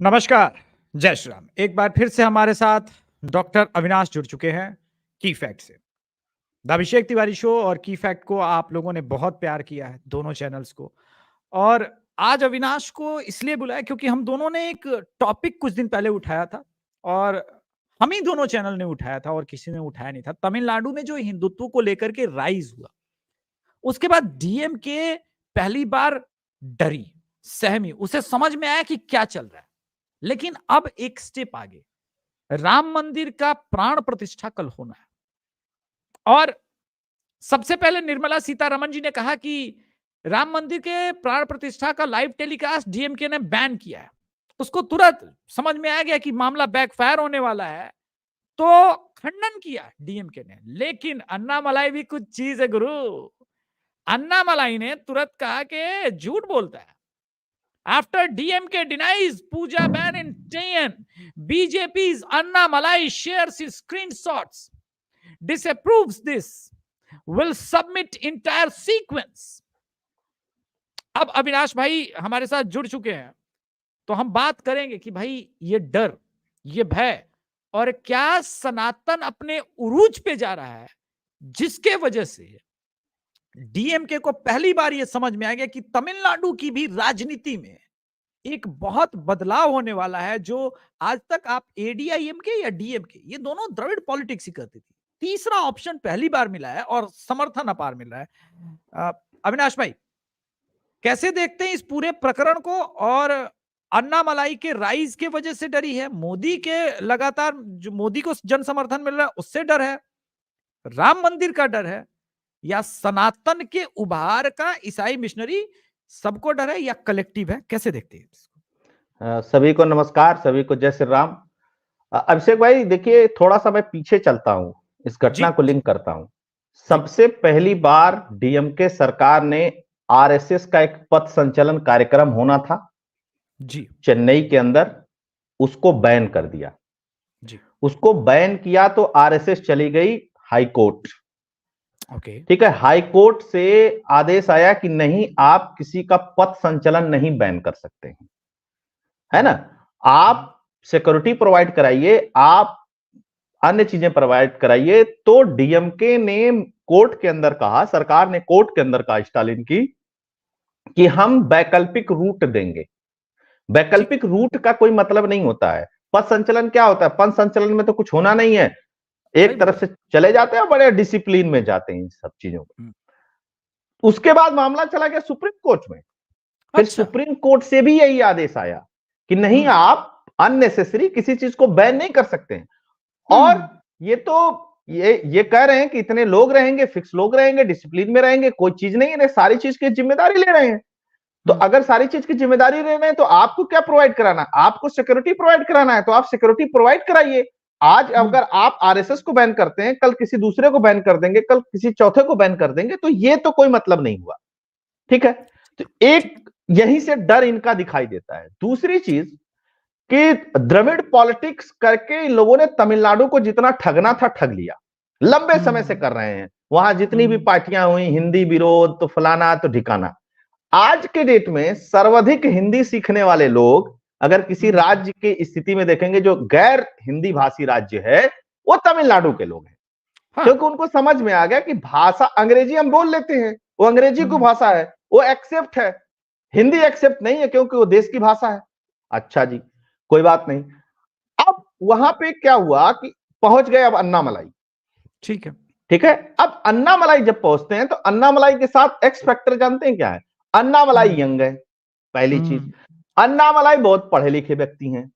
नमस्कार, जय श्री राम। एक बार फिर से हमारे साथ डॉक्टर अविनाश जुड़ चुके हैं की फैक्ट से। द अभिषेक तिवारी शो और की फैक्ट को आप लोगों ने बहुत प्यार किया है, दोनों चैनल्स को। और आज अविनाश को इसलिए बुलाया क्योंकि हम दोनों ने एक टॉपिक कुछ दिन पहले उठाया था और हम ही दोनों चैनल ने उठाया था और किसी ने उठाया नहीं था। तमिलनाडु में जो हिंदुत्व को लेकर के राइज हुआ, उसके बाद डीएमके पहली बार डरी, सहमी, उसे समझ में आया कि क्या चल रहा है। लेकिन अब एक स्टेप आगे, राम मंदिर का प्राण प्रतिष्ठा कल होना है और सबसे पहले निर्मला सीतारमण जी ने कहा कि राम मंदिर के प्राण प्रतिष्ठा का लाइव टेलीकास्ट डीएमके ने बैन किया है। उसको तुरंत समझ में आ गया कि मामला बैकफायर होने वाला है, तो खंडन किया डीएमके ने। लेकिन अन्नामलाई भी कुछ चीज है गुरु। अन्नामलाई ने तुरंत कहा कि झूठ बोलता है। After DMK denies Puja ban in TN, BJP's Annamalai shares his screenshots, disapproves this, will submit entire sequence. अब अविनाश भाई हमारे साथ जुड़ चुके हैं, तो हम बात करेंगे कि भाई ये डर, ये भय और क्या सनातन अपने उरूज पे जा रहा है, जिसके वजह से डीएमके को पहली बार यह समझ में आ गया कि तमिलनाडु की भी राजनीति में एक बहुत बदलाव होने वाला है। जो आज तक आप एडीआईएमके या डीएमके, ये दोनों द्रविड़ पॉलिटिक्स ही करती थी, तीसरा ऑप्शन पहली बार मिला है और समर्थन अपार मिल रहा है। अविनाश भाई, कैसे देखते हैं इस पूरे प्रकरण को? और अन्नामलाई के राइज के वजह से डरी है, मोदी के लगातार जो मोदी को जन समर्थन मिल रहा है उससे डर है, राम मंदिर का डर है, या सनातन के उभार का ईसाई मिशनरी सबको डर है, या कलेक्टिव है? कैसे देखते हैं इसको? सभी को नमस्कार, सभी को जय श्री राम। अभिषेक भाई देखिए, थोड़ा सा मैं पीछे चलता हूं, इस घटना को लिंक करता हूं। सबसे पहली बार डीएमके सरकार ने आरएसएस का एक पथ संचलन कार्यक्रम होना था जी चेन्नई के अंदर, उसको बैन कर दिया जी। उसको बैन किया तो आरएसएस चली गई हाई कोर्ट। ओके, ठीक है, हाई कोर्ट से आदेश आया कि नहीं, आप किसी का पथ संचलन नहीं बैन कर सकते हैं, है ना। आप सिक्योरिटी प्रोवाइड कराइए, आप अन्य चीजें प्रोवाइड कराइए। तो डीएमके ने कोर्ट के अंदर कहा, सरकार ने कोर्ट के अंदर कहा स्टालिन की, कि हम वैकल्पिक रूट देंगे। वैकल्पिक रूट का कोई मतलब नहीं होता है। पथ संचलन क्या होता है? पथ संचलन में तो कुछ होना नहीं है, एक तरफ से चले जाते हैं, बड़े डिसिप्लिन में जाते हैं इन सब चीजों में। उसके बाद मामला चला गया सुप्रीम कोर्ट में। फिर सुप्रीम कोर्ट से भी यही आदेश आया कि नहीं, आप अननेसेसरी किसी चीज को बैन नहीं कर सकते हैं। और ये तो ये कह रहे हैं कि इतने लोग रहेंगे, फिक्स लोग रहेंगे, डिसिप्लिन में रहेंगे, कोई चीज नहीं है, सारी चीज की जिम्मेदारी ले रहे हैं। तो अगर सारी चीज की जिम्मेदारी ले रहे हैं तो आपको क्या प्रोवाइड कराना है? आपको सिक्योरिटी प्रोवाइड कराना है, तो आप सिक्योरिटी प्रोवाइड कराइए। आज अगर आप आरएसएस को बैन करते हैं, कल किसी दूसरे को बैन कर देंगे, कल किसी चौथे को बैन कर देंगे, तो ये तो कोई मतलब नहीं हुआ, ठीक है। तो एक यहीं से डर इनका दिखाई देता है। दूसरी चीज कि द्रविड़ पॉलिटिक्स करके इन लोगों ने तमिलनाडु को जितना ठगना था ठग लिया, लंबे समय से कर रहे हैं। वहां जितनी भी पार्टियां हुई, हिंदी विरोध, तो फलाना तो ठिकाना। आज के डेट में सर्वाधिक हिंदी सीखने वाले लोग अगर किसी राज्य की स्थिति में देखेंगे, जो गैर हिंदी भाषी राज्य है, वो तमिलनाडु के लोग हैं। क्योंकि उनको समझ में आ गया कि भाषा, अंग्रेजी हम बोल लेते हैं, वो अंग्रेजी की भाषा है, वो एक्सेप्ट है, हिंदी एक्सेप्ट नहीं है क्योंकि वो देश की भाषा है। अच्छा जी, कोई बात नहीं। अब वहां पे क्या हुआ कि पहुंच गए अब अन्नामलाई, ठीक है, ठीक है। अब अन्नामलाई जब पहुंचते हैं तो अन्नामलाई के साथ एक्स फैक्टर जानते हैं क्या है? अन्नामलाई यंग है, पहली चीज। अन्नामलाई बहुत पढ़े लिखे व्यक्ति हैं,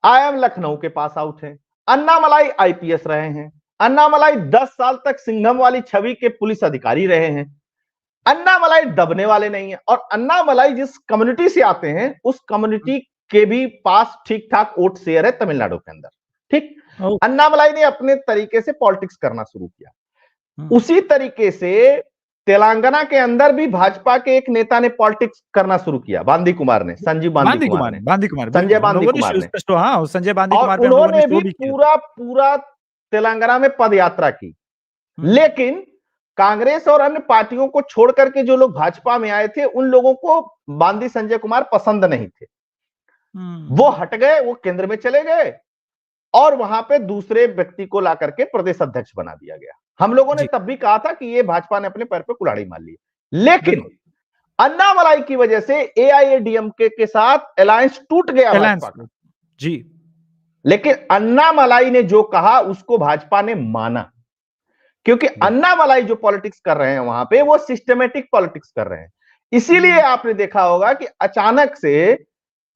आईएम लखनऊ के पास आउट है। अन्नामलाई आईपीएस रहे हैं। अन्नामलाई 10 साल तक सिंघम वाली छवि के पुलिस अधिकारी रहे हैं। अन्नामलाई दबने वाले नहीं है। और अन्नामलाई जिस कम्युनिटी से आते हैं, उस कम्युनिटी के भी पास ठीक ठाक वोट शेयर है तमिलनाडु के अंदर, ठीक। अन्नामलाई ने अपने तरीके से पॉलिटिक्स करना शुरू किया। उसी तरीके से तेलंगाना के अंदर भी भाजपा के एक नेता ने पॉलिटिक्स करना शुरू किया, बांदी कुमार ने, संजय बांदी कुमार ने, संजय बांदी कुमार ने। और उन्होंने भी पूरा तेलंगाना में पद यात्रा की। लेकिन कांग्रेस और अन्य पार्टियों को छोड़ करके जो लोग भाजपा में आए थे, उन लोगों को बांदी संजय कुमार पसंद नहीं थे। वो हट गए, वो केंद्र में चले गए और वहां पे दूसरे व्यक्ति को ला करके प्रदेश अध्यक्ष बना दिया गया। हम लोगों ने जी। तब भी कहा था कि ये भाजपा ने अपने पैर पे कुल्हाड़ी मार ली, लेकिन बिल्कुल। अन्नामलाई की वजह से एआईएडीएमके के साथ अलायंस टूट गया अलायंस भाजपा का। जी। लेकिन अन्नामलाई ने जो कहा उसको भाजपा ने माना, क्योंकि अन्नामलाई जो पॉलिटिक्स कर रहे हैं वहां पे वो सिस्टमेटिक पॉलिटिक्स कर रहे हैं। इसीलिए आपने देखा होगा कि अचानक से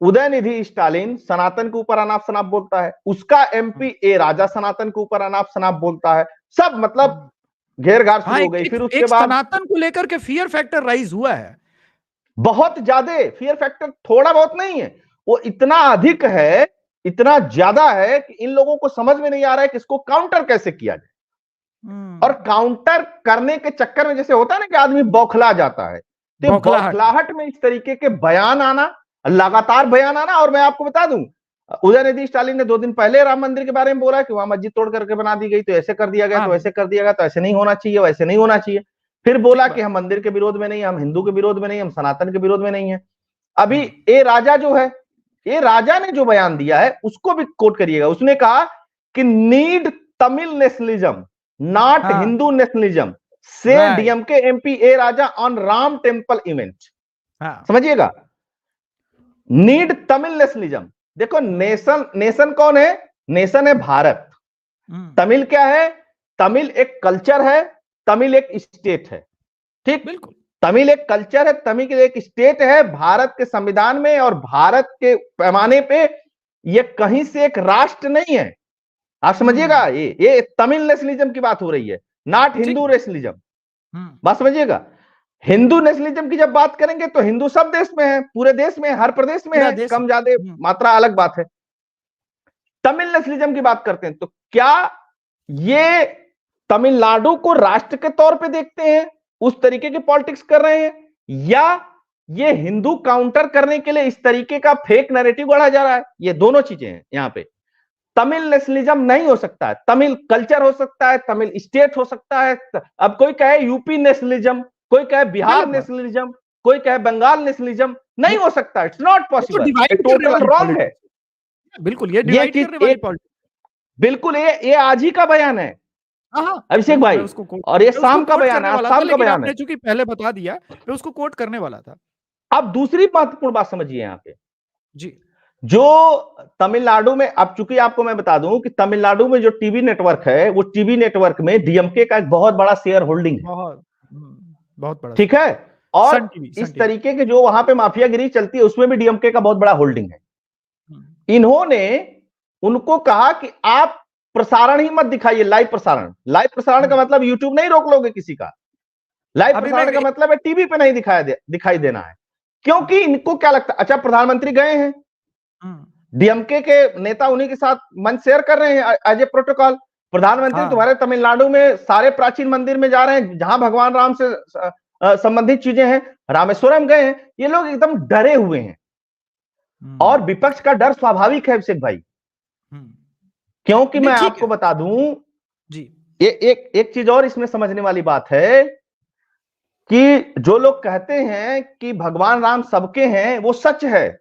उदयनिधि स्टालिन सनातन के ऊपर अनाप शनाप बोलता है, उसका एमपी ए राजा सनातन के ऊपर अनाप शनाप बोलता है, सब मतलब घेर घार शुरू हो गई। फिर उसके बाद सनातन को लेकर के फियर फैक्टर राइज हुआ है, बहुत ज्यादा फियर फैक्टर, थोड़ा बहुत नहीं है, वो इतना अधिक है, इतना ज्यादा है कि इन लोगों को समझ में नहीं आ रहा है कि इसको काउंटर कैसे किया जाए। और काउंटर करने के चक्कर में जैसे होता है ना कि आदमी बौखला जाता है, तो बौखलाहट में इस तरीके के बयान आना, लगातार बयान आना। और मैं आपको बता दूं, उदयनिधि स्टालिन ने 2 दिन पहले राम मंदिर के बारे में बोला कि वहां मस्जिद तोड़ करके बना दी गई, तो ऐसे कर दिया गया, तो ऐसे कर दिया गया, तो ऐसे नहीं होना चाहिए, वैसे नहीं होना चाहिए। फिर बोला कि हम मंदिर के विरोध में नहीं, हम हिंदू के विरोध में नहीं, हम सनातन के विरोध में नहीं है। अभी ए राजा जो है, ए राजा ने जो बयान दिया है उसको भी कोट करिएगा। उसने कहा कि need Tamil nationalism not Hindu nationalism से DMK MP A Raja on Ram temple event. समझिएगा, नीड तमिल नेशनलिज्म। देखो नेशन कौन है? नेशन है भारत। तमिल क्या है? तमिल एक कल्चर है, तमिल एक स्टेट है। ठीक, बिल्कुल, तमिल एक कल्चर है, तमिल एक स्टेट है भारत के संविधान में, और भारत के पैमाने पे ये कहीं से एक राष्ट्र नहीं है। आप समझिएगा, ये तमिल नेशनलिज्म की बात हो रही है, नॉट हिंदू नेशनलिज्म। बात समझिएगा, हिंदू नेशनलिज्म की जब बात करेंगे तो हिंदू सब देश में है, पूरे देश में, हर प्रदेश में है, कम ज्यादा मात्रा अलग बात है। तमिल नेशनलिज्म की बात करते हैं तो क्या ये तमिलनाडु को राष्ट्र के तौर पे देखते हैं, उस तरीके की पॉलिटिक्स कर रहे हैं, या ये हिंदू काउंटर करने के लिए इस तरीके का फेक नैरेटिव गढ़ा जा रहा है? ये दोनों चीजें हैं यहां पे। तमिल नेशनलिज्म नहीं हो सकता है, तमिल कल्चर हो सकता है, तमिल स्टेट हो सकता है। अब कोई कहे यूपी नेशनलिज्म, कोई कहे बिहार नेशनलिज्म, कोई कहे बंगाल नेशनलिज्म, नहीं हो सकता, it's not possible, total wrong है। बिल्कुल, ये डिवाइड करने वाली पॉलिटिक्स, बिल्कुल ये आज ही का बयान है अभिषेक भाई, और ये शाम का बयान है, शाम का बयान है, चूंकि पहले बता दिया, मैं उसको कोट करने वाला था। अब दूसरी महत्वपूर्ण बात समझिए यहाँ पे जी, जो तमिलनाडु में, अब चूंकि आपको मैं बता दूं कि तमिलनाडु में जो टीवी नेटवर्क है, वो टीवी नेटवर्क में डीएमके का एक बहुत बड़ा शेयर होल्डिंग है, बहुत बड़ा, ठीक है। और इस तरीके के जो वहां पे माफियागिरी चलती है उसमें भी डीएमके का बहुत बड़ा होल्डिंग है। इन्होंने उनको कहा कि आप प्रसारण ही मत दिखाइए, लाइव प्रसारण का मतलब यूट्यूब नहीं रोक लोगे किसी का, लाइव प्रसारण का मतलब है टीवी पे नहीं दिखाई देना है। क्योंकि इनको क्या लगता है, अच्छा प्रधानमंत्री गए हैं, डीएमके के नेता उन्हीं के साथ मंच शेयर कर रहे हैं एज ए प्रोटोकॉल। प्रधानमंत्री तुम्हारे तमिलनाडु में सारे प्राचीन मंदिर में जा रहे हैं जहां भगवान राम से संबंधित चीजें हैं, रामेश्वरम गए हैं, ये लोग एकदम डरे हुए हैं। और विपक्ष का डर स्वाभाविक है अभिषेक भाई, क्योंकि मैं आपको बता दूं जी, ये एक चीज और इसमें समझने वाली बात है कि जो लोग कहते हैं कि भगवान राम सबके हैं, वो सच है,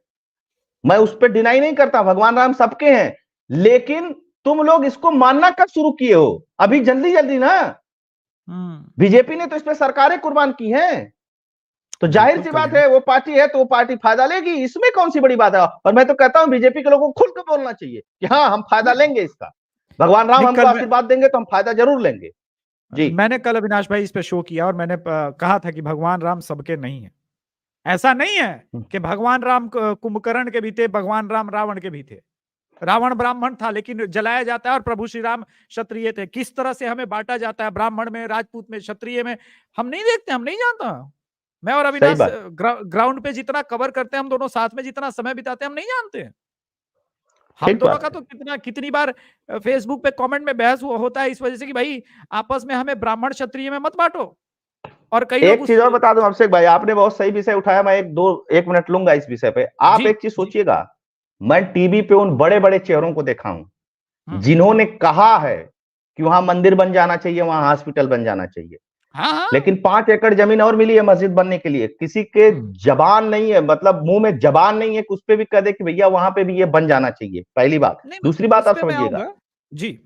मैं उस पर डिनाई नहीं करता, भगवान राम सबके हैं, लेकिन तुम लोग इसको मानना कब शुरू किए हो? अभी जल्दी जल्दी ना। बीजेपी ने तो इस पे सरकारें कुर्बान की हैं, तो जाहिर सी बात है वो पार्टी है तो वो पार्टी फायदा लेगी, इसमें कौन सी बड़ी बात है। और मैं तो कहता हूं बीजेपी के लोगों को खुल कर बोलना चाहिए कि हाँ हम फायदा लेंगे इसका, भगवान राम हमको आशीर्वाद देंगे तो हम फायदा जरूर लेंगे। जी, मैंने कल अविनाश भाई इस पे शो किया और मैंने कहा था कि भगवान राम सबके नहीं है। ऐसा नहीं है कि भगवान राम कुंभकर्ण के भी थे, भगवान राम रावण के भी थे। रावण ब्राह्मण था लेकिन जलाया जाता है, और प्रभु श्री राम क्षत्रिय थे। किस तरह से हमें बांटा जाता है, ब्राह्मण में, राजपूत में, क्षत्रिय में, हम नहीं देखते, हम नहीं जानता। मैं और अविनाश ग्राउंड पे जितना कवर करते हैं, हम दोनों साथ में जितना समय बिताते हैं, हम नहीं जानते। हम दोनों का तो कितनी बार फेसबुक पे कमेंट में बहस होता है इस वजह से कि भाई आपस में हमें ब्राह्मण क्षत्रिय में मत बांटो। और कई एक चीज और बता दूं अभिषेक भाई, आपने बहुत सही विषय उठाया, मैं एक मिनट लूंगा इस विषय पे। आप एक चीज सोचिएगा, मैं टीवी पे उन बड़े बड़े चेहरों को देखा हूं जिन्होंने कहा है कि वहां मंदिर बन जाना चाहिए, वहां हॉस्पिटल बन जाना चाहिए, हाँ हाँ। लेकिन 5 एकड़ जमीन और मिली है मस्जिद बनने के लिए। किसी के जबान नहीं है, मतलब मुंह में जबान नहीं है कि उस पे भी कह दे कि भैया वहां पे भी ये बन जाना चाहिए, पहली बात। नहीं, दूसरी बात उस आप पे मैं समझिएगा, आऊंगा जी।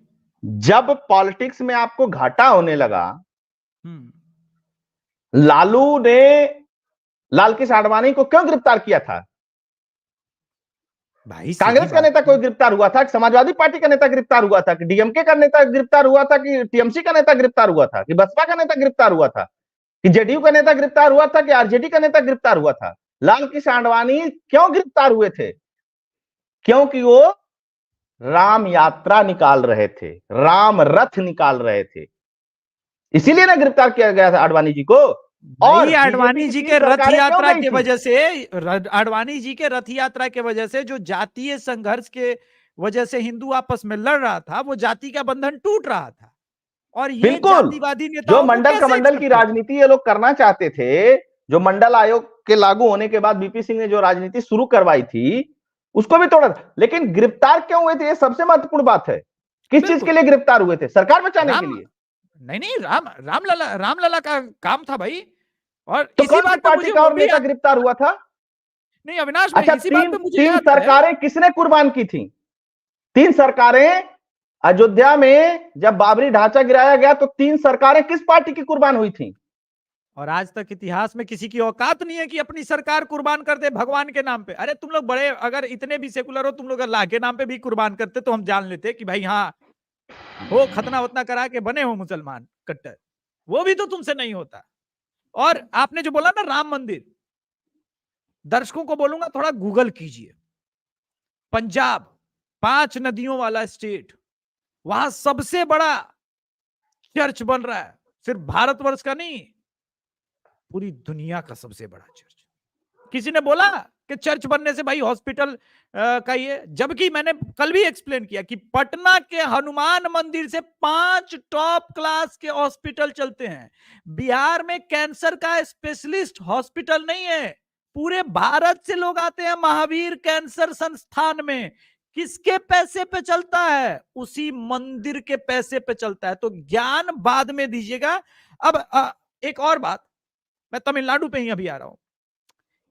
जब पॉलिटिक्स में आपको घाटा होने लगा, हम्म। लालू ने लालकृष्ण आडवाणी को क्यों गिरफ्तार किया था? भाई सीधी कांग्रेस का बात नेता है। कोई गिरफ्तार हुआ था कि समाजवादी पार्टी का नेता गिरफ्तार हुआ था कि डीएमके का नेता गिरफ्तार हुआ था कि टीएमसी का नेता गिरफ्तार हुआ था कि बसपा का नेता गिरफ्तार हुआ था कि जेडीयू का नेता गिरफ्तार हुआ था कि आरजेडी का नेता गिरफ्तार हुआ था? लालकृष्ण आडवाणी क्यों गिरफ्तार हुए थे? क्योंकि वो राम यात्रा निकाल रहे थे, राम रथ निकाल रहे थे, इसीलिए ना गिरफ्तार किया गया था आडवाणी जी को। और भाई बीजेपी आडवाणी की जी 3 के रथ सरकारें क्यों यात्रा गई के थी? वजह से, आडवाणी जी के रथ यात्रा के वजह से जो जातीय संघर्ष के वजह से हिंदू आपस में लड़ रहा था, वो जाति का बंधन टूट रहा था। और ये बिल्कुल, जातिवादी जो नेताओं को मंडल कैसे कमंडल की एक्सेप्ट करते? राजनीति ये लोग करना चाहते थे, जो मंडल आयोग के लागू होने के बाद बीपी सिंह ने जो राजनीति शुरू करवाई थी, उसको भी तोड़ा था। लेकिन गिरफ्तार क्यों हुए थे, ये सबसे महत्वपूर्ण बात है। किस चीज के लिए गिरफ्तार हुए थे? सरकार बचाने के राम, लिए? नहीं नहीं, रामलला का काम था भाई। और तो इसी कौन सी बात पे पार्टी मुझे का वो और भी नेता गिरफ्तार हुआ था? नहीं अविनाश भाई, अच्छा, इसी बात तीन पे मुझे तीन याद है। सरकारें किसने कुर्बान की थी? 3 सरकारें अयोध्या में जब बाबरी ढांचा गिराया गया तो 3 सरकारें किस पार्टी की कुर्बान हुई थी? और आज तक इतिहास में किसी की औकात नहीं है कि अपनी सरकार कुर्बान कर दे भगवान के नाम पे। अरे तुम लोग बड़े, अगर इतने भी सेकुलर हो, तुम लोग अल्लाह के नाम पे भी कुर्बान करते तो हम जान लेते कि भाई हाँ, हो खतना वतना करा के बने हो मुसलमान कट्टर। वो भी तो तुमसे नहीं होता। और आपने जो बोला ना राम मंदिर, दर्शकों को बोलूंगा थोड़ा गूगल कीजिए। पंजाब 5 नदियों वाला स्टेट, वहां सबसे बड़ा चर्च बन रहा है। सिर्फ भारतवर्ष का नहीं, पूरी दुनिया का सबसे बड़ा चर्च। किसी ने बोला कि चर्च बनने से भाई हॉस्पिटल का ये, जबकि मैंने कल भी एक्सप्लेन किया कि पटना के हनुमान मंदिर से 5 टॉप क्लास के हॉस्पिटल चलते हैं। बिहार में कैंसर का स्पेशलिस्ट हॉस्पिटल नहीं है। पूरे भारत से लोग आते हैं महावीर कैंसर संस्थान में। किसके पैसे पे चलता है? उसी मंदिर के पैसे पे चलता है। तो ज्ञान बाद में दीजिएगा। अब एक और बात, मैं तमिलनाडु पे ही अभी आ रहा हूं।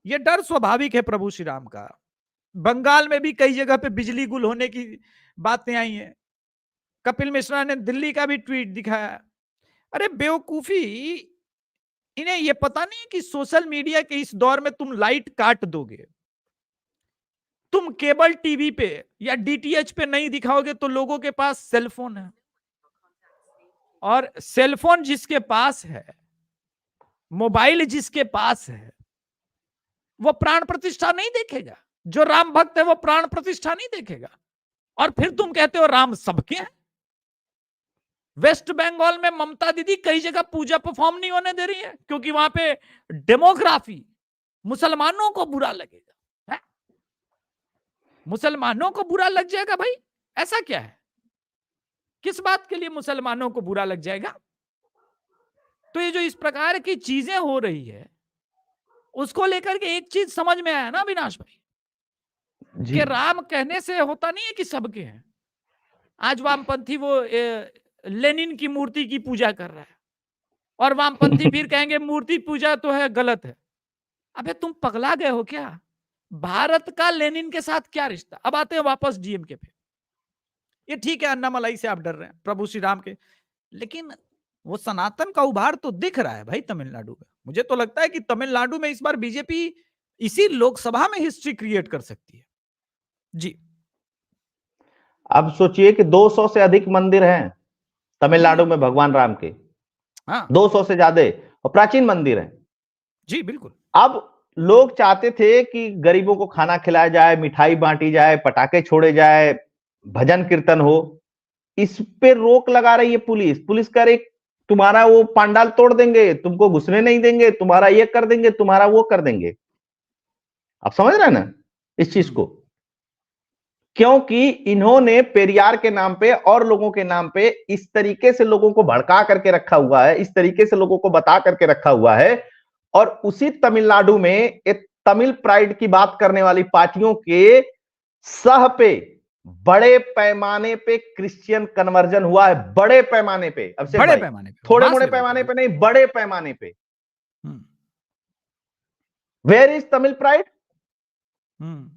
यह डर स्वाभाविक है प्रभु श्री राम का। बंगाल में भी कई जगह पे बिजली गुल होने की बातें आई हैं। कपिल मिश्रा ने दिल्ली का भी ट्वीट दिखाया। अरे बेवकूफी, इन्हें यह पता नहीं कि सोशल मीडिया के इस दौर में तुम लाइट काट दोगे, तुम केबल टीवी पे या डीटीएच पे नहीं दिखाओगे तो लोगों के पास सेलफोन है। और सेलफोन जिसके पास है, मोबाइल जिसके पास है, वो प्राण प्रतिष्ठा नहीं देखेगा। जो राम भक्त है वो प्राण प्रतिष्ठा नहीं देखेगा। और फिर तुम कहते हो राम सबके हैं। वेस्ट बंगाल में ममता दीदी कई जगह पूजा परफॉर्म नहीं होने दे रही है क्योंकि वहां पे डेमोग्राफी, मुसलमानों को बुरा लगेगा। है? मुसलमानों को बुरा लग जाएगा भाई, ऐसा क्या है? किस बात के लिए मुसलमानों को बुरा लग जाएगा? तो ये जो इस प्रकार की चीजें हो रही है, उसको लेकर के एक चीज समझ में आया ना अविनाश भाई, कि राम कहने से होता नहीं है कि सबके हैं। आज वामपंथी वो लेनिन की मूर्ति की पूजा कर रहा है और वामपंथी फिर कहेंगे मूर्ति पूजा तो है, गलत है। अबे तुम पगला गए हो क्या? भारत का लेनिन के साथ क्या रिश्ता? अब आते हैं वापस डीएमके पे। ये ठीक है, अन्नामलाई से आप डर रहे हैं प्रभु श्री राम के, लेकिन वो सनातन का उभार तो दिख रहा है भाई तमिलनाडु में। मुझे तो लगता है कि तमिलनाडु में इस बार बीजेपी इसी लोकसभा में हिस्ट्री क्रिएट कर सकती है जी। अब सोचिए कि 200 से अधिक मंदिर हैं तमिलनाडु में भगवान राम के। हाँ 200 से ज्यादा और प्राचीन मंदिर हैं जी बिल्कुल। अब लोग चाहते थे कि गरीबों को खाना खिलाया जाए, मिठाई बांटी जाए, पटाखे छोड़े जाए, भजन कीर्तन हो। इस पे रोक लगा रही है पुलिस। पुलिस कह रही तुम्हारा वो पंडाल तोड़ देंगे, तुमको घुसने नहीं देंगे, तुम्हारा ये कर देंगे, तुम्हारा वो कर देंगे। आप समझ रहे हैं ना इस चीज को? क्योंकि इन्होंने पेरियार के नाम पे और लोगों के नाम पे इस तरीके से लोगों को भड़का करके रखा हुआ है, इस तरीके से लोगों को बता करके रखा हुआ है। और उसी तमिलनाडु में एक तमिल प्राइड की बात करने वाली पार्टियों के सह पे बड़े पैमाने पे क्रिश्चियन कन्वर्जन हुआ है, बड़े पैमाने पे। अभिषेक बड़े भाई, पैमाने पे, थोड़े mass मोड़े level पे, पैमाने पे नहीं, बड़े पैमाने पे। हम्म, वेयर इज तमिल प्राइड? हम्म,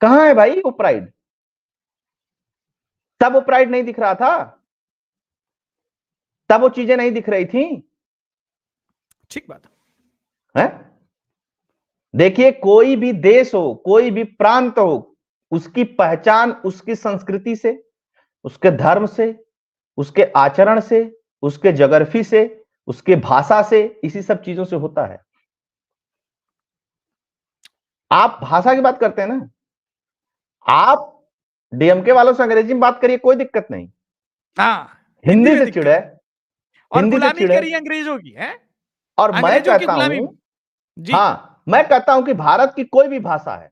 कहां है भाई वो प्राइड? तब वो प्राइड नहीं दिख रहा था, तब वो चीजें नहीं दिख रही थी। ठीक बात है? देखिए, कोई भी देश हो, कोई भी प्रांत हो, उसकी पहचान उसकी संस्कृति से, उसके धर्म से, उसके आचरण से, उसके ज्योग्राफी से, उसके भाषा से, इसी सब चीजों से होता है। आप भाषा की बात करते हैं ना, आप डीएमके वालों से अंग्रेजी में बात करिए, कोई दिक्कत नहीं। हाँ, हिंदी से में चिढ़े, और हिंदी से गुलामी चिढ़े। करी अंग्रेजों की है, और मैं अंग्रेजों की कहता गुलामी हूं, में। जी, हाँ, मैं कहता हूं कि भारत की कोई भी भाषा है,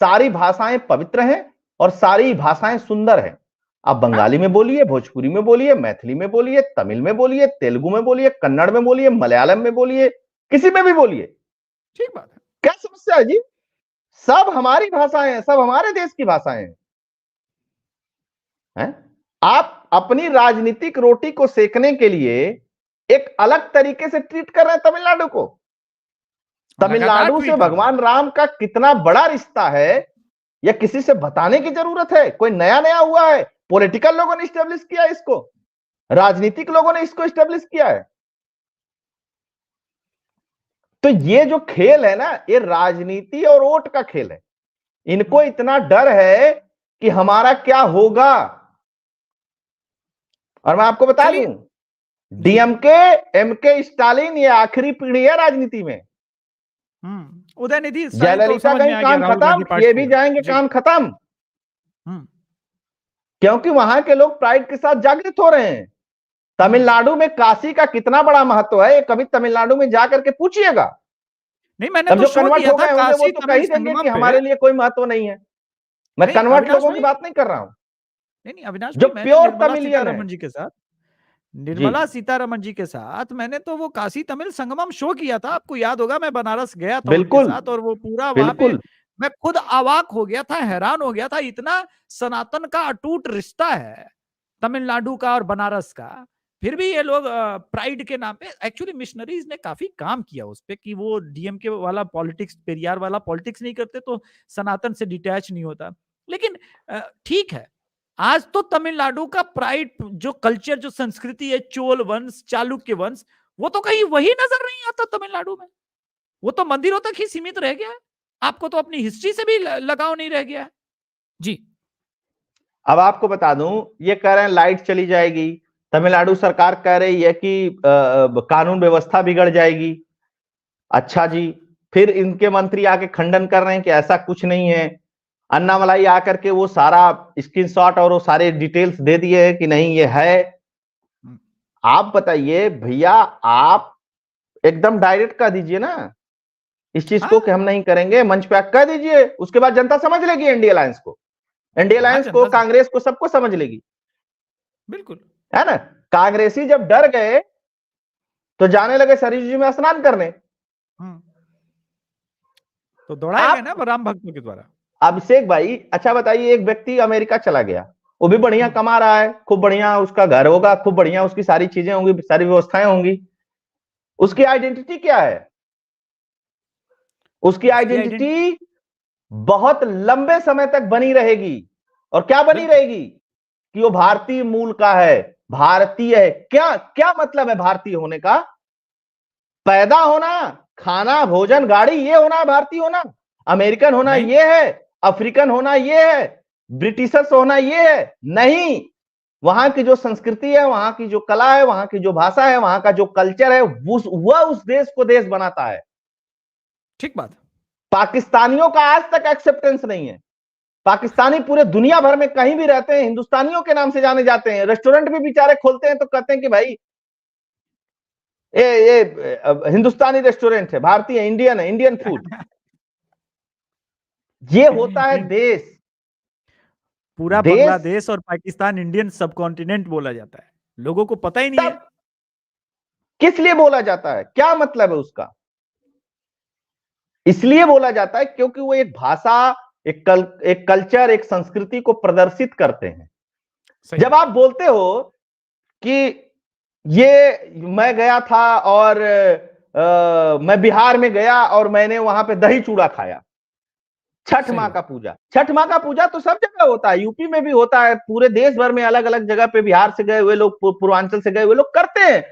सारी भाषाएं पवित्र हैं और सारी भाषाएं सुंदर हैं। आप बंगाली में बोलिए, भोजपुरी में बोलिए, मैथिली में बोलिए, तमिल में बोलिए, तेलुगु में बोलिए, कन्नड़ में बोलिए, मलयालम में बोलिए, किसी में भी बोलिए। ठीक बात है। क्या समस्या है जी? सब हमारी भाषाएं हैं, सब हमारे देश की भाषाएं हैं। आप अपनी राजनीतिक रोटी को सेकने के लिए एक अलग तरीके से ट्रीट कर रहे हैं तमिलनाडु को। तमिलनाडु से भगवान राम का कितना बड़ा रिश्ता है, या किसी से बताने की जरूरत है? कोई नया नया हुआ है? पॉलिटिकल लोगों ने स्टेब्लिश किया है इसको, राजनीतिक लोगों ने इसको स्टेब्लिश किया है। तो ये जो खेल है ना, ये राजनीति और वोट का खेल है। इनको इतना डर है कि हमारा क्या होगा। और मैं आपको बता दूं, डीएमके, एमके, स्टालिन, ये आखिरी पीढ़ी है राजनीति में। उदयनिधि जयललिता का ही काम खत्म, ये भी जाएंगे काम खत्म। क्योंकि वहां के लोग प्राइड के साथ जागृत हो रहे हैं। तमिलनाडु में काशी का कितना बड़ा महत्व है, कभी तमिलनाडु में जाकर के पूछिएगा। नहीं, मैंने अब तो जो कन्वर्ट हो गए होंगे वो तो कह ही देंगे कि हमारे लिए कोई महत्व नहीं है। मैं कन्वर्ट लोगों की बात नहीं कर रहा हूं, नहीं अविनाश, जो प्योर तमिलियन है। जी के साथ, निर्मला सीतारमण जी के साथ मैंने तो वो काशी तमिल संगमम शो किया था, आपको याद होगा। मैं बनारस गया था उनके साथ, और वो पूरा वहां पे मैं खुद अवाक हो गया था, हैरान हो गया था। इतना सनातन का अटूट रिश्ता है तमिलनाडु का और बनारस का, फिर भी ये लोग प्राइड के नाम पे, एक्चुअली मिशनरीज ने काफी काम किया उस पे कि वो डीएमके वाला पॉलिटिक्स, पेरियार वाला पॉलिटिक्स नहीं करते तो सनातन से डिटैच नहीं होता। लेकिन ठीक है, आज तो तमिलनाडु का प्राइड, जो कल्चर, जो संस्कृति है, चोल वंश, चालुक्य वंश, वो तो कहीं वही नजर नहीं आता तमिलनाडु में। वो तो मंदिरों तक ही सीमित रह गया है। आपको तो अपनी हिस्ट्री से भी लगाव नहीं रह गया है। जी, अब आपको बता दूं, ये कह रहे हैं लाइट चली जाएगी, तमिलनाडु सरकार कह रही है कि कानून व्यवस्था बिगड़ जाएगी। अच्छा जी, फिर इनके मंत्री आके खंडन कर रहे हैं कि ऐसा कुछ नहीं है। अन्नामलाई आकर के वो सारा स्क्रीनशॉट और वो सारे डिटेल्स दे दिए हैं कि नहीं ये है। आप बताइए भैया, आप एकदम डायरेक्ट कह दीजिए ना इस चीज को कि हम नहीं करेंगे, मंच पे कह दीजिए, उसके बाद जनता समझ लेगी एनडीए अलायंस को, एनडीए अलायंस को, कांग्रेस को, सबको समझ लेगी। बिल्कुल है ना। कांग्रेसी जब डर गए तो जाने लगे सरयू जी में स्नान करने, तो दौड़ाए गए ना राम भक्तों के द्वारा। अभिषेक भाई, अच्छा बताइए, एक व्यक्ति अमेरिका चला गया, वो भी बढ़िया कमा रहा है, खूब बढ़िया उसका घर होगा, खूब बढ़िया उसकी सारी चीजें होंगी, सारी व्यवस्थाएं होंगी। उसकी आइडेंटिटी क्या है? उसकी आइडेंटिटी बहुत लंबे समय तक बनी रहेगी। और क्या बनी रहेगी? कि वो भारतीय मूल का है, भारतीय है। क्या क्या मतलब है भारतीय होने का? पैदा होना, खाना, भोजन, गाड़ी, ये होना है भारतीय होना। अमेरिकन होना ये है, अफ्रीकन होना ये है, ब्रिटिशर्स होना ये है नहीं। वहां की जो संस्कृति है, वहां की जो कला है, वहां की जो भाषा है, वहां का जो कल्चर है, वह उस देश को देश बनाता है। ठीक बात। पाकिस्तानियों का आज तक एक्सेप्टेंस नहीं है। पाकिस्तानी पूरे दुनिया भर में कहीं भी रहते हैं, हिंदुस्तानियों के नाम से जाने जाते हैं। रेस्टोरेंट भी बेचारे खोलते हैं तो कहते हैं कि भाई ये हिंदुस्तानी रेस्टोरेंट है, भारतीय, इंडियन है, इंडियन फूड। ये होता है देश। पूरा बांग्लादेश और पाकिस्तान इंडियन सबकॉन्टिनेंट बोला जाता है, लोगों को पता ही नहीं है किस लिए बोला जाता है, क्या मतलब है उसका। इसलिए बोला जाता है क्योंकि वो एक भाषा, एक कल्चर, एक संस्कृति को प्रदर्शित करते हैं। सही जब बात। आप बोलते हो कि ये मैं गया था और मैं बिहार में गया और मैंने वहां पे दही चूड़ा खाया, छठ सही माँ बात। का पूजा, छठ माँ का पूजा तो सब जगह होता है, यूपी में भी होता है, पूरे देश भर में अलग अलग जगह पे, बिहार से गए हुए लोग, पूर्वांचल से गए हुए लोग करते हैं,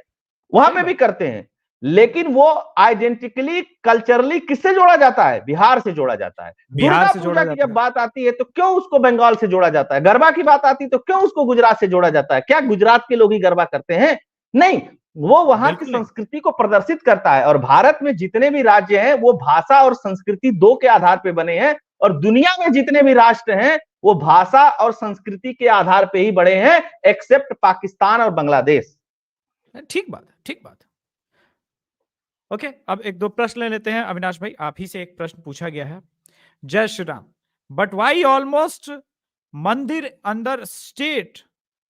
वहां सही पे भी बात। करते हैं। लेकिन वो आइडेंटिकली, कल्चरली किससे जोड़ा जाता है? बिहार से जोड़ा जाता है। बिहार दुर्गा से जोड़ा पूजा की जाता जब है। बात आती है तो क्यों उसको बंगाल से जोड़ा जाता है? गरबा की बात आती है तो क्यों उसको गुजरात से जोड़ा जाता है? क्या गुजरात के लोग ही गरबा करते हैं? नहीं, वो वहां की बिल्कुल नहीं। संस्कृति को प्रदर्शित करता है। और भारत में जितने भी राज्य हैं वो भाषा और संस्कृति दो के आधार पे बने हैं, और दुनिया में जितने भी राष्ट्र हैं वो भाषा और संस्कृति के आधार पे ही बड़े हैं, एक्सेप्ट पाकिस्तान और बांग्लादेश। ठीक बात है, ठीक बात है। ओके, अब एक दो प्रश्न ले लेते हैं। अविनाश भाई, आप ही से एक प्रश्न पूछा गया है। Jai Shri Ram, but why almost mandir अंदर state,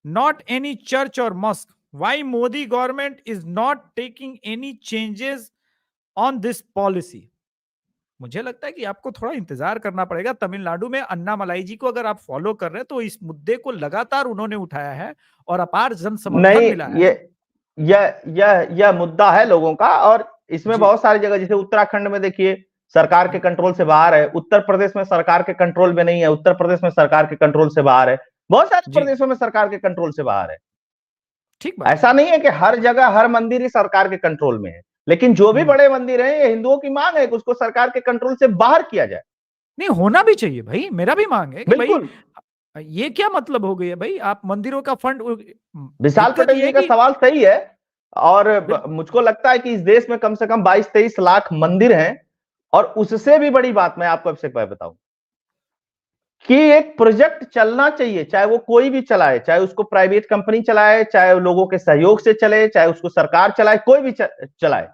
not any church or mosque? Why Modi government is not taking any changes on this policy? मुझे लगता है कि आपको थोड़ा इंतजार करना पड़ेगा। तमिलनाडु में अन्नामलाई जी को अगर आप फॉलो कर रहे हैं तो इस मुद्दे को लगातार उन्होंने उठाया है और अपार जन समर्थन नहीं, मिला है। यह मुद्दा है लोगों का, और इसमें जी बहुत सारी जगह, जैसे उत्तराखंड में देखिए सरकार के कंट्रोल से बाहर है, उत्तर प्रदेश में सरकार के कंट्रोल में नहीं है, उत्तर प्रदेश में सरकार के कंट्रोल से बाहर है, बहुत सारे जी, प्रदेशों में सरकार के कंट्रोल से बाहर है। ठीक बात है। ऐसा नहीं है कि हर जगह हर मंदिर ही सरकार के कंट्रोल में है, लेकिन जो भी बड़े मंदिर हैं, ये हिंदुओं की मांग है कि उसको सरकार के कंट्रोल से बाहर किया जाए। नहीं, होना भी चाहिए भाई, मेरा भी मांग है कि भाई बिल्कुल, ये क्या मतलब हो गई है भाई, आप मंदिरों का फंड। विशाल दिक्कत पटेल ये जी है का कि सवाल सही है। और बिल्कुल। मुझको लगता है कि इस देश में कम से कम 22-23 लाख मंदिर हैं, और उससे भी बड़ी बात मैं आपको अभिषेक भाई बताऊं कि एक प्रोजेक्ट चलना चाहिए, चाहे वो कोई भी चलाए, चाहे उसको प्राइवेट कंपनी चलाए, चाहे लोगों के सहयोग से चले, चाहे उसको सरकार चलाए, कोई भी चलाए।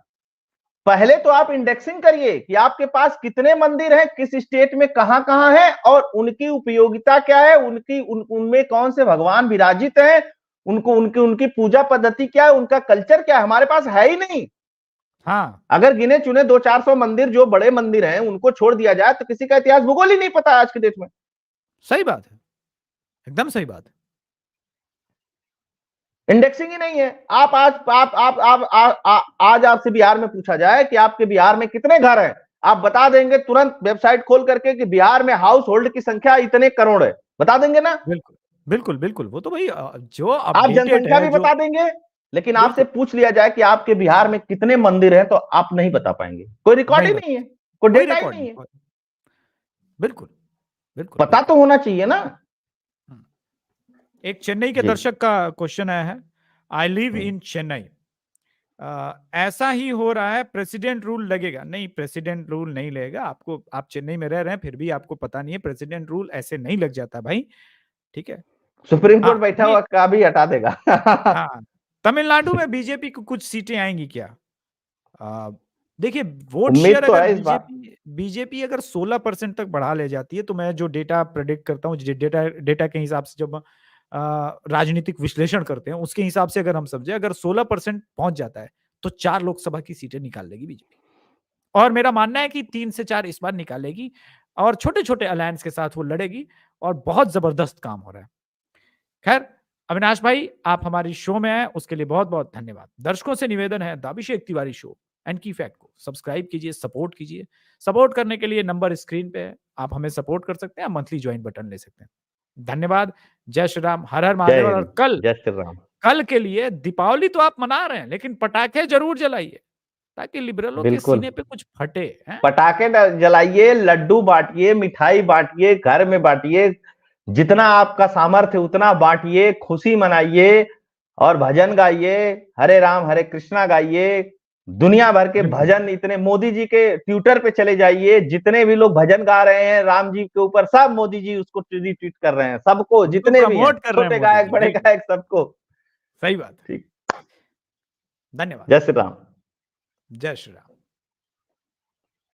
पहले तो आप इंडेक्सिंग करिए कि आपके पास कितने मंदिर हैं, किस स्टेट में कहां कहां हैं, और उनकी उपयोगिता क्या है, उनमें कौन से भगवान विराजित हैं, उनको उनकी उनकी पूजा पद्धति क्या है, उनका कल्चर क्या है। हमारे पास है ही नहीं। हाँ, अगर गिने चुने 200-400 मंदिर जो बड़े मंदिर हैं उनको छोड़ दिया जाए तो किसी का इतिहास भूगोल ही नहीं पता आज के देश में। सही बात है, एकदम सही बात है। इंडेक्सिंग ही नहीं है। आप आज आज आपसे बिहार में पूछा जाए कि आपके बिहार में कितने घर हैं, आप बता देंगे तुरंत वेबसाइट खोल करके कि बिहार में हाउस होल्ड की संख्या इतने करोड़ है, बता देंगे ना। बिल्कुल, बिल्कुल, बिल्कुल, वो तो भाई जो आप अपडेटेड जनसंख्या है भी जो। बता देंगे, लेकिन आपसे बिल्कुल, पूछ लिया जाए कि आपके बिहार में कितने मंदिर हैं तो आप नहीं बता पाएंगे। कोई रिकॉर्ड नहीं ही नहीं बता, है, कोई कोई डेटा ही रिकॉर्ड नहीं नहीं, है। बिल्कुल, बिल्कुल, पता बिल्कुल। तो होना चाहिए ना। हम्म। एक चेन्नई के जी। दर्शक का क्वेश्चन आया है। आई लिव इन चेन्नई, ऐसा ही हो रहा है, प्रेसिडेंट रूल लगेगा? नहीं, प्रेसिडेंट रूल नहीं लगेगा आपको। आप चेन्नई में रह रहे हैं फिर भी आपको पता नहीं है, प्रेसिडेंट रूल ऐसे नहीं लग जाता भाई। ठीक है। सुप्रीम कोर्ट हाँ, बैठा ये हुआ का भी हटा देगा। हाँ, तमिलनाडु में बीजेपी को कुछ सीटें आएंगी क्या? आ, देखिए, वोट उम्मीद शेयर तो अगर है इस बार। बीजेपी अगर 16% तक बढ़ा ले जाती है, तो मैं जो डेटा प्रेडिक्ट करता हूँ, डेटा डेटा के हिसाब से जब राजनीतिक विश्लेषण करते हैं उसके हिसाब से अगर हम समझे, अगर 16% पहुंच जाता है तो 4 लोकसभा की सीटें निकाल लेगी बीजेपी। और मेरा मानना है कि 3 से 4 इस बार निकालेगी, और छोटे छोटे अलायंस के साथ वो लड़ेगी, और बहुत जबरदस्त काम हो रहा है। खैर, अविनाश भाई, आप हमारी शो में आए उसके लिए बहुत बहुत धन्यवाद। दर्शकों से निवेदन है, the Abhishek Tiwari show and की फैक्ट को सब्सक्राइब कीजिए, सपोर्ट कीजिए। सपोर्ट करने के लिए नंबर स्क्रीन पे है, आप हमें सपोर्ट कर सकते हैं, मंथली ज्वाइन बटन ले सकते हैं। धन्यवाद। जय श्री राम, हर हर जय महादेव। और हिंद, कल, जय श्री राम। कल के लिए दीपावली तो आप मना रहे हैं, लेकिन पटाखे जरूर जलाइए ताकि लिबरलों के बिल्कुल, सीने पे कुछ फटे हैं। पटाखे जलाइए, लड्डू बांटिए, मिठाई बांटिए, घर में बांटिए, जितना आपका सामर्थ्य उतना बांटिए, खुशी मनाइए, और भजन गाइए, हरे राम हरे कृष्णा गाइए। दुनिया भर के बिल्कुल, भजन, इतने मोदी जी के ट्विटर पे चले जाइए, जितने भी लोग भजन गा रहे हैं राम जी के ऊपर, सब मोदी जी उसको ट्वीट कर रहे हैं, सबको, उनको जितने भी हैं, प्रमोट कर रहे हैं छोटे मोदी गायक जी, बड़े बिल्कुल। गायक सबको। सही बात है। ठीक। धन्यवाद। जय श्री राम। जय श्री राम।